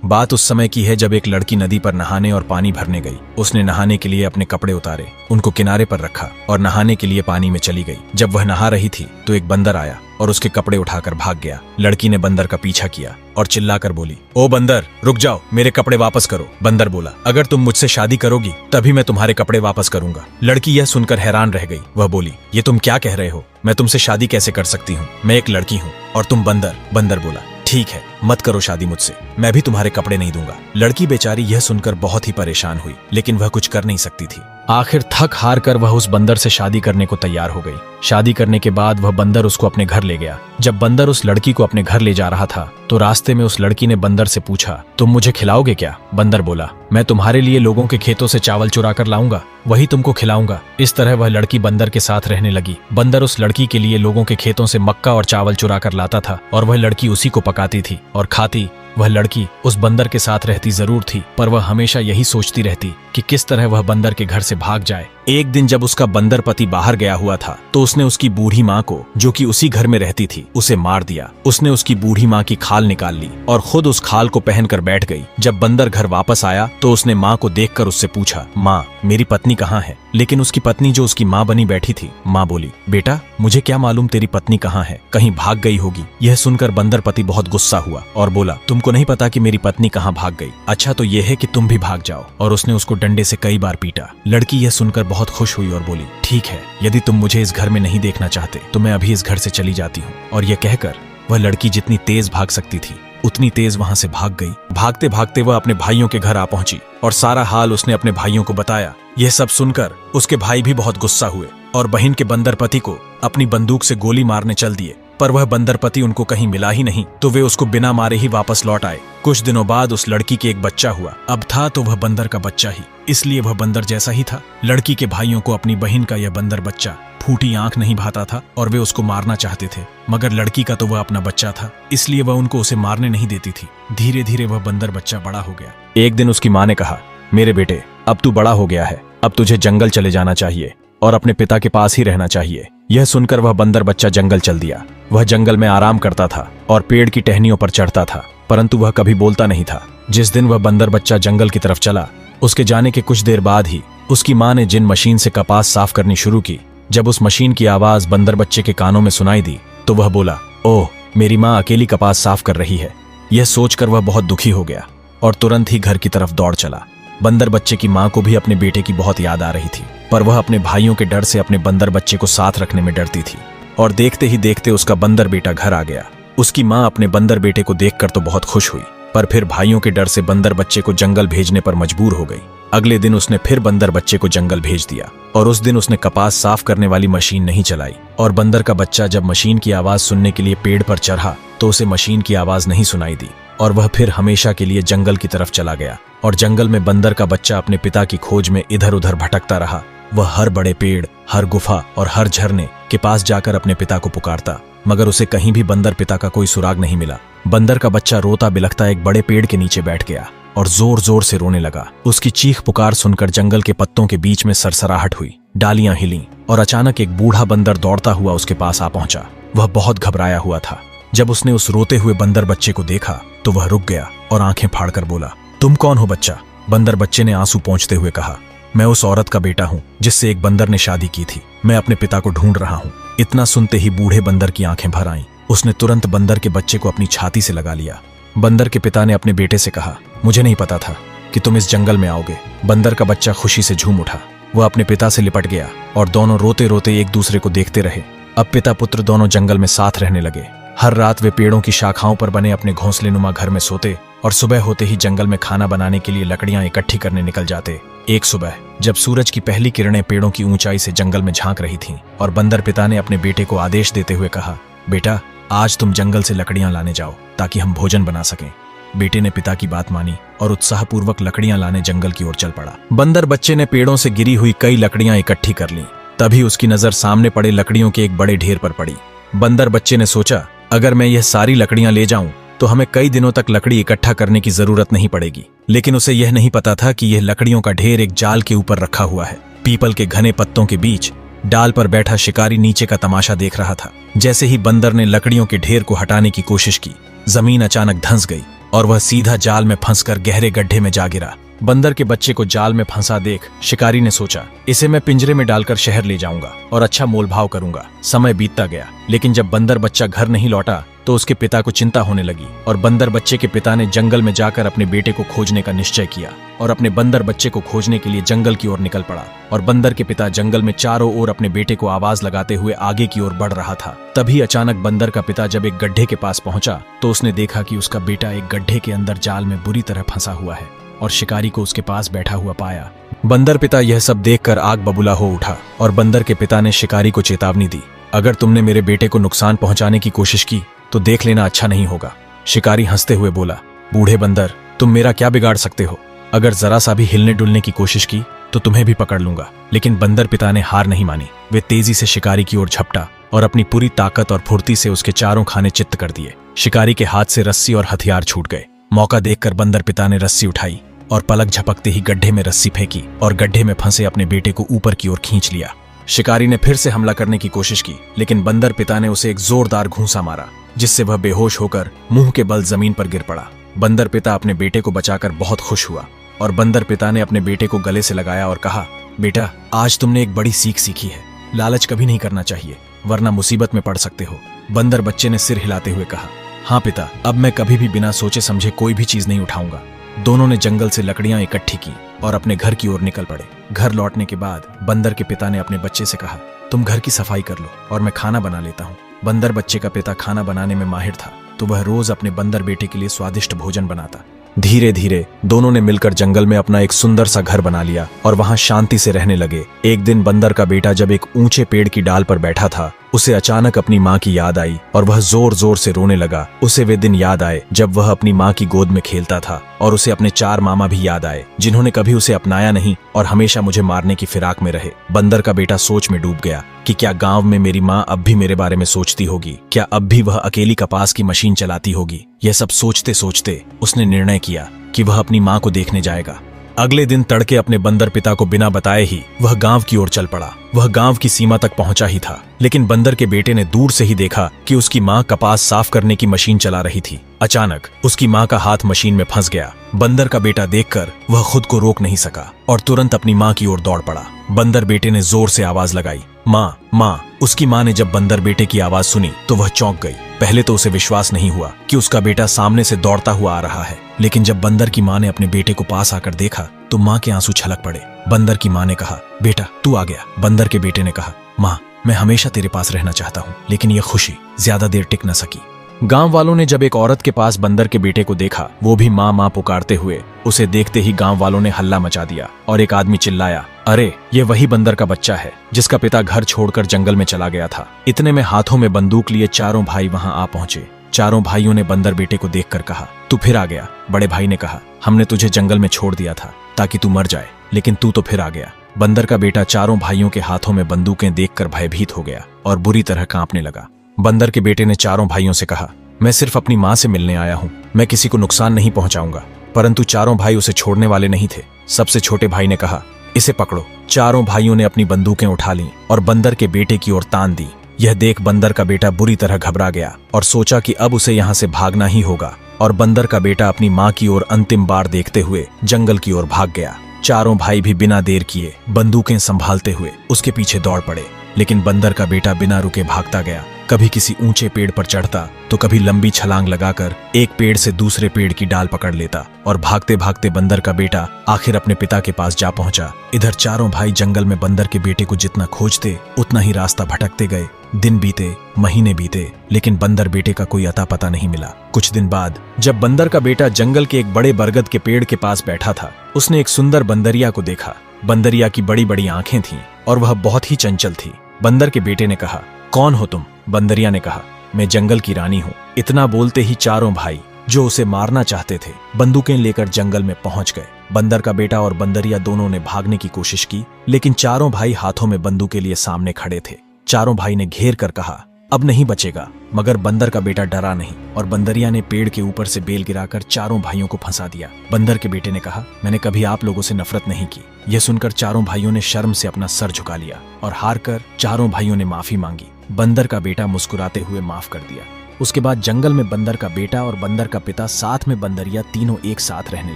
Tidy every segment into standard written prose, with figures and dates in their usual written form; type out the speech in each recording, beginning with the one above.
बात उस समय की है जब एक लड़की नदी पर नहाने और पानी भरने गई। उसने नहाने के लिए अपने कपड़े उतारे, उनको किनारे पर रखा और नहाने के लिए पानी में चली गई। जब वह नहा रही थी तो एक बंदर आया और उसके कपड़े उठाकर भाग गया। लड़की ने बंदर का पीछा किया और चिल्लाकर बोली, ओ बंदर, रुक जाओ, मेरे कपड़े वापस करो। बंदर बोला, अगर तुम मुझसे शादी करोगी तभी मैं तुम्हारे कपड़े वापस करूंगा। लड़की यह सुनकर हैरान रह गई। वह बोली, ये तुम क्या कह रहे हो? मैं तुमसे शादी कैसे कर सकती हूँ? मैं एक लड़की हूँ और तुम बंदर। बंदर बोला, ठीक है, मत करो शादी मुझसे, मैं भी तुम्हारे कपड़े नहीं दूंगा। लड़की बेचारी यह सुनकर बहुत ही परेशान हुई, लेकिन वह कुछ कर नहीं सकती थी। आखिर थक हार कर वह उस बंदर से शादी करने को तैयार हो गई। शादी करने के बाद वह बंदर उसको अपने घर ले गया। जब बंदर उस लड़की को अपने घर ले जा रहा था तो रास्ते में उस लड़की ने बंदर से पूछा, तुम मुझे खिलाओगे क्या? बंदर बोला, मैं तुम्हारे लिए लोगों के खेतों से चावल चुरा कर लाऊंगा, वही तुमको खिलाऊंगा। इस तरह वह लड़की बंदर के साथ रहने लगी। बंदर उस लड़की के लिए लोगों के खेतों से मक्का और चावल चुरा कर लाता था और वह लड़की उसी को पकाती थी और खाती। वह लड़की उस बंदर के साथ रहती जरूर थी, पर वह हमेशा यही सोचती रहती कि किस तरह वह बंदर के घर से भाग जाए। एक दिन जब उसका बंदर पति बाहर गया हुआ था तो उसने उसकी बूढ़ी माँ को, जो कि उसी घर में रहती थी, उसे मार दिया। उसने उसकी बूढ़ी माँ की खाल निकाल ली और खुद उस खाल को पहनकर बैठ गई। जब बंदर घर वापस आया तो उसने माँ को देखकर उससे पूछा, माँ, मेरी पत्नी कहाँ है? लेकिन उसकी पत्नी जो उसकी माँ बनी बैठी थी। माँ बोली, बेटा, मुझे क्या मालूम तेरी पत्नी कहाँ है, कहीं भाग गई होगी। यह सुनकर बंदर पति बहुत गुस्सा हुआ और बोला, तुमको नहीं पता कि मेरी पत्नी कहाँ भाग गई? अच्छा तो यह है कि तुम भी भाग जाओ। और उसने उसको डंडे से कई बार पीटा। लड़की यह सुनकर बहुत खुश हुई और बोली, ठीक है, यदि तुम मुझे इस घर में नहीं देखना चाहते तो मैं अभी इस घर से चली जाती हूँ। और यह कहकर वह लड़की जितनी तेज भाग सकती थी उतनी तेज वहां से भाग गई। भागते भागते वह अपने भाइयों के घर आ पहुंची और सारा हाल उसने अपने भाइयों को बताया। यह सब सुनकर उसके भाई भी बहुत गुस्सा हुए और बहन के बंदर पति को अपनी बंदूक से गोली मारने चल दिए, पर वह बंदर पति उनको कहीं मिला ही नहीं, तो वे उसको बिना मारे ही वापस लौट आए। कुछ दिनों बाद उस लड़की के एक बच्चा हुआ। अब था तो वह बंदर का बच्चा ही, इसलिए वह बंदर जैसा ही था। लड़की के भाइयों को अपनी बहन का यह बंदर बच्चा फूटी आंख नहीं भाता था और वे उसको मारना चाहते थे, मगर लड़की का तो वह अपना बच्चा था, इसलिए वह उनको उसे मारने नहीं देती थी। धीरे धीरे वह बंदर बच्चा बड़ा हो गया। एक दिन उसकी माँ ने कहा, मेरे बेटे, अब तू बड़ा हो गया है, अब तुझे जंगल चले जाना चाहिए और अपने पिता के पास ही रहना चाहिए। यह सुनकर वह बंदर बच्चा जंगल चल दिया। वह जंगल में आराम करता था और पेड़ की टहनियों पर चढ़ता था, परंतु वह कभी बोलता नहीं था। जिस दिन वह बंदर बच्चा जंगल की तरफ चला, उसके जाने के कुछ देर बाद ही उसकी माँ ने जिन मशीन से कपास साफ करनी शुरू की, जब उस मशीन की आवाज बंदर बच्चे के कानों में सुनाई दी तो वह बोला, ओह, मेरी माँ अकेली कपास साफ कर रही है। यह सोचकर वह बहुत दुखी हो गया और तुरंत ही घर की तरफ दौड़ चला। बंदर बच्चे की माँ को भी अपने बेटे की बहुत याद आ रही थी, पर वह अपने भाइयों के डर से अपने बंदर बच्चे को साथ रखने में डरती थी। और देखते ही देखते उसका बंदर बेटा घर आ गया। उसकी माँ अपने बंदर बेटे को देखकर तो बहुत खुश हुई, पर फिर भाइयों के डर से बंदर बच्चे को जंगल भेजने पर मजबूर हो गई। अगले दिन उसने फिर बंदर बच्चे को जंगल भेज दिया और उस दिन उसने कपास साफ करने वाली मशीन नहीं चलाई। और बंदर का बच्चा जब मशीन की आवाज सुनने के लिए पेड़ पर चढ़ा तो उसे मशीन की आवाज नहीं सुनाई दी और वह फिर हमेशा के लिए जंगल की तरफ चला गया। और जंगल में बंदर का बच्चा अपने पिता की खोज में इधर उधर भटकता रहा। वह हर बड़े पेड़, हर गुफा और हर झरने के पास जाकर अपने पिता को पुकारता, मगर उसे कहीं भी बंदर पिता का कोई सुराग नहीं मिला। बंदर का बच्चा रोता बिलखता एक बड़े पेड़ के नीचे बैठ गया और जोर जोर से रोने लगा। उसकी चीख पुकार सुनकर जंगल के पत्तों के बीच में सरसराहट हुई, डालियां हिलीं और अचानक एक बूढ़ा बंदर दौड़ता हुआ उसके पास आ पहुंचा। वह बहुत घबराया हुआ था। जब उसने उस रोते हुए बंदर बच्चे को देखा तो वह रुक गया और आंखें फाड़कर बोला, तुम कौन हो बच्चा? बंदर बच्चे ने आंसू पोंछते हुए कहा, मैं उस औरत का बेटा हूँ जिससे एक बंदर ने शादी की थी। मैं अपने पिता को ढूंढ रहा हूँ। इतना सुनते ही बूढ़े बंदर की आंखें भर आईं। उसने तुरंत बंदर के बच्चे को अपनी छाती से लगा लिया। बंदर के पिता ने अपने बेटे से कहा, मुझे नहीं पता था कि तुम इस जंगल में आओगे। बंदर का बच्चा खुशी से झूम उठा। वह अपने पिता से लिपट गया और दोनों रोते रोते एक दूसरे को देखते रहे। अब पिता पुत्र दोनों जंगल में साथ रहने लगे। हर रात वे पेड़ों की शाखाओं पर बने अपने घोंसले नुमा घर में सोते और सुबह होते ही जंगल में खाना बनाने के लिए लकड़ियां इकट्ठी करने निकल जाते। एक सुबह जब सूरज की पहली किरणें पेड़ों की ऊंचाई से जंगल में झांक रही थीं और बंदर पिता ने अपने बेटे को आदेश देते हुए कहा, बेटा, आज तुम जंगल से लकड़ियां लाने जाओ ताकि हम भोजन बना सकें। बेटे ने पिता की बात मानी और उत्साहपूर्वक लकड़ियां लाने जंगल की ओर चल पड़ा। बंदर बच्चे ने पेड़ों से गिरी हुई कई लकड़ियां इकट्ठी कर लीं। तभी उसकी नजर सामने पड़े लकड़ियों के एक बड़े ढेर पर पड़ी। बंदर बच्चे ने सोचा, अगर मैं यह सारी लकड़ियां ले जाऊं तो हमें कई दिनों तक लकड़ी इकट्ठा करने की जरूरत नहीं पड़ेगी। लेकिन उसे यह नहीं पता था कि यह लकड़ियों का ढेर एक जाल के ऊपर रखा हुआ है। पीपल के घने पत्तों के बीच डाल पर बैठा शिकारी नीचे का तमाशा देख रहा था। जैसे ही बंदर ने लकड़ियों के ढेर को हटाने की कोशिश की, जमीन अचानक धंस गई और वह सीधा जाल में फंसकर गहरे गड्ढे में जा गिरा। बंदर के बच्चे को जाल में फंसा देख शिकारी ने सोचा, इसे मैं पिंजरे में डालकर शहर ले जाऊंगा और अच्छा मोलभाव करूंगा। समय बीतता गया, लेकिन जब बंदर बच्चा घर नहीं लौटा तो उसके पिता को चिंता होने लगी और बंदर बच्चे के पिता ने जंगल में जाकर अपने बेटे को खोजने का निश्चय किया और अपने बंदर बच्चे को खोजने के लिए जंगल की ओर निकल पड़ा। और बंदर के पिता जंगल में चारों ओर अपने बेटे को आवाज लगाते हुए आगे की ओर बढ़ रहा था। तभी अचानक बंदर का पिता जब एक गड्ढे के पास पहुंचा तो उसने देखा कि उसका बेटा एक गड्ढे के अंदर जाल में बुरी तरह फंसा हुआ है और शिकारी को उसके पास बैठा हुआ पाया। बंदर पिता यह सब देखकर आग बबूला हो उठा और बंदर के पिता ने शिकारी को चेतावनी दी, अगर तुमने मेरे बेटे को नुकसान पहुंचाने की कोशिश की तो देख लेना अच्छा नहीं होगा। शिकारी हंसते हुए बोला, बूढ़े बंदर, तुम मेरा क्या बिगाड़ सकते हो? अगर जरा सा भी हिलने डुलने की कोशिश की तो तुम्हें भी पकड़ लूंगा। लेकिन बंदर पिता ने हार नहीं मानी। वे तेजी से शिकारी की ओर झपटा और अपनी पूरी ताकत और फुर्ती से उसके चारों खाने चित्त कर दिए। शिकारी के हाथ से रस्सी और हथियार छूट गए। मौका देखकर बंदर पिता ने रस्सी उठाई और पलक झपकते ही गड्ढे में रस्सी फेंकी और गड्ढे में फंसे अपने बेटे को ऊपर की ओर खींच लिया। शिकारी ने फिर से हमला करने की कोशिश की, लेकिन बंदर पिता ने उसे एक जोरदार घूंसा मारा जिससे वह बेहोश होकर मुंह के बल जमीन पर गिर पड़ा। बंदर पिता अपने बेटे को बचाकर बहुत खुश हुआ और बंदर पिता ने अपने बेटे को गले से लगाया और कहा, बेटा, आज तुमने एक बड़ी सीख सीखी है। लालच कभी नहीं करना चाहिए, वरना मुसीबत में पड़ सकते हो। बंदर बच्चे ने सिर हिलाते हुए कहा, हाँ पिता, अब मैं कभी भी बिना सोचे समझे कोई भी चीज नहीं उठाऊंगा। दोनों ने जंगल से लकड़ियां इकट्ठी की और अपने घर की ओर निकल पड़े। घर लौटने के बाद बंदर के पिता ने अपने बच्चे से कहा, तुम घर की सफाई कर लो और मैं खाना बना लेता हूँ। बंदर बच्चे का पिता खाना बनाने में माहिर था, तो वह रोज अपने बंदर बेटे के लिए स्वादिष्ट भोजन बनाता। धीरे धीरे दोनों ने मिलकर जंगल में अपना एक सुंदर सा घर बना लिया और वहां शांति से रहने लगे। एक दिन बंदर का बेटा जब एक ऊंचे पेड़ की डाल पर बैठा था, उसे अचानक अपनी माँ की याद आई और वह जोर जोर से रोने लगा। उसे वे दिन याद आए जब वह अपनी माँ की गोद में खेलता था और उसे अपने 4 मामा भी याद आए जिन्होंने कभी उसे अपनाया नहीं और हमेशा मुझे मारने की फिराक में रहे। बंदर का बेटा सोच में डूब गया कि क्या गांव में मेरी माँ अब भी मेरे बारे में सोचती होगी, क्या अब भी वह अकेली कपास की मशीन चलाती होगी। यह सब सोचते सोचते उसने निर्णय किया कि वह अपनी माँ को देखने जाएगा। अगले दिन तड़के अपने बंदर पिता को बिना बताए ही वह गांव की ओर चल पड़ा। वह गांव की सीमा तक पहुंचा ही था, लेकिन बंदर के बेटे ने दूर से ही देखा कि उसकी माँ कपास साफ करने की मशीन चला रही थी। अचानक उसकी माँ का हाथ मशीन में फंस गया। बंदर का बेटा देखकर वह खुद को रोक नहीं सका और तुरंत अपनी माँ की ओर दौड़ पड़ा। बंदर बेटे ने जोर से आवाज लगाई, माँ, माँ। उसकी माँ ने जब बंदर बेटे की आवाज सुनी तो वह चौंक गई। पहले तो उसे विश्वास नहीं हुआ कि उसका बेटा सामने से दौड़ता हुआ आ रहा है, लेकिन जब बंदर की माँ ने अपने बेटे को पास आकर देखा तो माँ के आंसू छलक पड़े। बंदर की माँ ने कहा, बेटा तू आ गया। बंदर के बेटे ने कहा, माँ, मैं हमेशा तेरे पास रहना चाहता हूँ, लेकिन यह खुशी ज्यादा देर टिक न सकी। गांव वालों ने जब एक औरत के पास बंदर के बेटे को देखा, वो भी माँ माँ पुकारते हुए, उसे देखते ही गांव वालों ने हल्ला मचा दिया और एक आदमी चिल्लाया, अरे ये वही बंदर का बच्चा है जिसका पिता घर छोड़कर जंगल में चला गया था। इतने में हाथों में बंदूक लिए चारों भाई वहां आ पहुंचे। चारों भाइयों ने बंदर बेटे को देखकर कहा, तू फिर आ गया। बड़े भाई ने कहा, हमने तुझे जंगल में छोड़ दिया था ताकि तू मर जाए, लेकिन तू तो फिर आ गया। बंदर का बेटा चारों भाइयों के हाथों में बंदूकें देखकर भयभीत हो गया और बुरी तरह कांपने लगा। बंदर के बेटे ने चारों भाइयों से कहा, मैं सिर्फ अपनी माँ से मिलने आया हूँ, मैं किसी को नुकसान नहीं पहुंचाऊंगा। परंतु चारों भाई उसे छोड़ने वाले नहीं थे। सबसे छोटे भाई ने कहा, इसे पकड़ो। चारों भाइयों ने अपनी बंदूकें उठा लीं और बंदर के बेटे की ओर तान दी। यह देख बंदर का बेटा बुरी तरह घबरा गया और सोचा कि अब उसे यहाँ से भागना ही होगा, और बंदर का बेटा अपनी माँ की ओर अंतिम बार देखते हुए जंगल की ओर भाग गया। चारों भाई भी बिना देर किए बंदूकें संभालते हुए उसके पीछे दौड़ पड़े, लेकिन बंदर का बेटा बिना रुके भागता गया। कभी किसी ऊंचे पेड़ पर चढ़ता तो कभी लंबी छलांग लगाकर एक पेड़ से दूसरे पेड़ की डाल पकड़ लेता, और भागते भागते बंदर का बेटा आखिर अपने पिता के पास जा पहुंचा। इधर चारों भाई जंगल में बंदर के बेटे को जितना खोजते उतना ही रास्ता भटकते गए। दिन बीते, महीने बीते, लेकिन बंदर बेटे का कोई अता पता नहीं मिला। कुछ दिन बाद जब बंदर का बेटा जंगल के एक बड़े बरगद के पेड़ के पास बैठा था, उसने एक सुंदर बंदरिया को देखा। बंदरिया की बड़ी बड़ी आंखें थीं और वह बहुत ही चंचल थी। बंदर के बेटे ने कहा, कौन हो तुम? बंदरिया ने कहा, मैं जंगल की रानी हूँ। इतना बोलते ही चारों भाई जो उसे मारना चाहते थे बंदूकें लेकर जंगल में पहुंच गए। बंदर का बेटा और बंदरिया दोनों ने भागने की कोशिश की, लेकिन चारों भाई हाथों में बंदूकें लिए सामने खड़े थे। चारों भाई ने घेर कर कहा, अब नहीं बचेगा। मगर बंदर का बेटा डरा नहीं और बंदरिया ने पेड़ के ऊपर से बेल गिराकर चारों भाइयों को फंसा दिया। बंदर के बेटे ने कहा, मैंने कभी आप लोगों से नफरत नहीं की। यह सुनकर चारों भाइयों ने शर्म से अपना सर झुका लिया और हार कर चारों भाइयों ने माफी मांगी। बंदर का बेटा मुस्कुराते हुए माफ कर दिया। उसके बाद जंगल में बंदर का बेटा और बंदर का पिता साथ में बंदरिया तीनों एक साथ रहने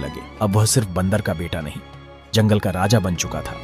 लगे। अब वह सिर्फ बंदर का बेटा नहीं, जंगल का राजा बन चुका था।